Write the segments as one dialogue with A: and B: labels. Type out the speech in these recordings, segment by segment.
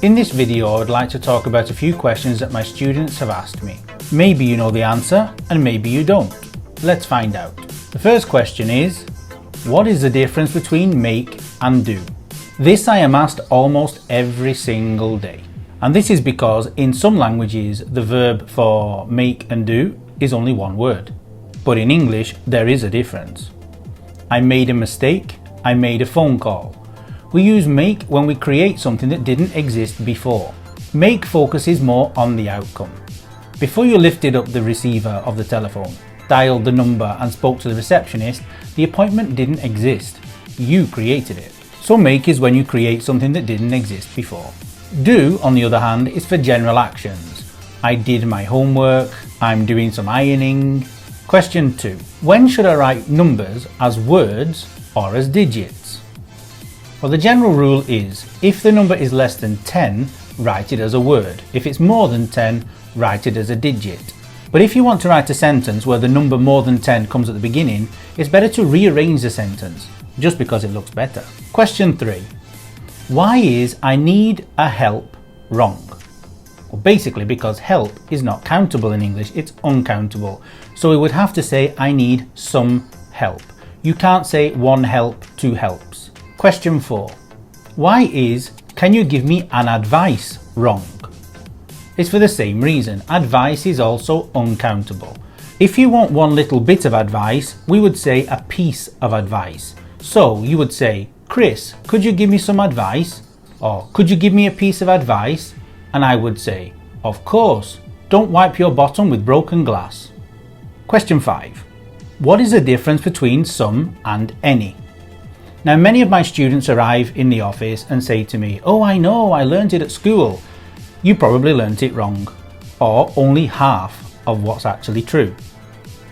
A: In this video, I would like to talk about a few questions that my students have asked me. Maybe you know the answer and maybe you don't. Let's find out. The first question is, what is the difference between make and do? This I am asked almost every single day. And this is because in some languages, the verb for make and do is only one word. But in English, there is a difference. I made a mistake. I made a phone call. We use make when we create something that didn't exist before. Make focuses more on the outcome. Before you lifted up the receiver of the telephone, dialed the number and spoke to the receptionist, the appointment didn't exist. You created it. So make is when you create something that didn't exist before. Do, on the other hand, is for general actions. I did my homework. I'm doing some ironing. Question 2. When should I write numbers as words or as digits? Well, the general rule is, if the number is less than 10, write it as a word. If it's more than 10, write it as a digit. But if you want to write a sentence where the number more than 10 comes at the beginning, it's better to rearrange the sentence, just because it looks better. Question 3. Why is I need a help wrong? Well, basically because help is not countable in English, it's uncountable. So we would have to say I need some help. You can't say one help, two helps. Question 4. Why is can you give me an advice wrong? It's for the same reason. Advice is also uncountable. If you want one little bit of advice, we would say a piece of advice. So you would say, Chris, could you give me some advice? Or could you give me a piece of advice? And I would say, of course, don't wipe your bottom with broken glass. Question 5. What is the difference between some and any? Now, many of my students arrive in the office and say to me, oh, I know, I learned it at school. You probably learnt it wrong, or only half of what's actually true.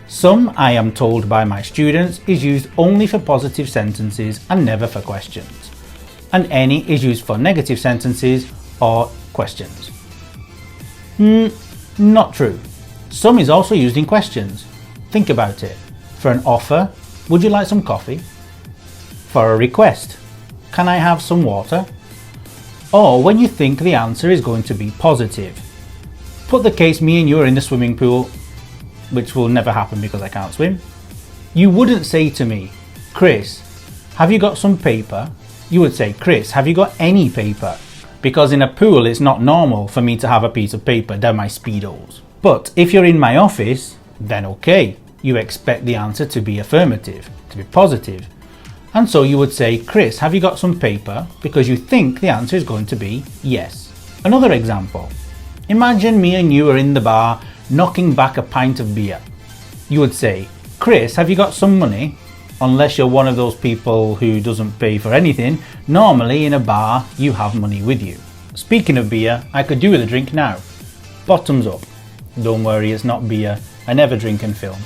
A: Some, I am told by my students, is used only for positive sentences and never for questions. And any is used for negative sentences or questions. Not true. Some is also used in questions. Think about it. For an offer, would you like some coffee? For a request, can I have some water? Or when you think the answer is going to be positive. Put the case me and you are in the swimming pool, which will never happen because I can't swim. You wouldn't say to me, Chris, have you got some paper? You would say, Chris, have you got any paper? Because in a pool it's not normal for me to have a piece of paper down my Speedos. But if you're in my office, then okay, you expect the answer to be affirmative, to be positive. And so you would say, Chris, have you got some paper? Because you think the answer is going to be yes. Another example. Imagine me and you are in the bar knocking back a pint of beer. You would say, Chris, have you got some money? Unless you're one of those people who doesn't pay for anything, normally in a bar you have money with you. Speaking of beer, I could do with a drink now. Bottoms up. Don't worry, it's not beer. I never drink and film.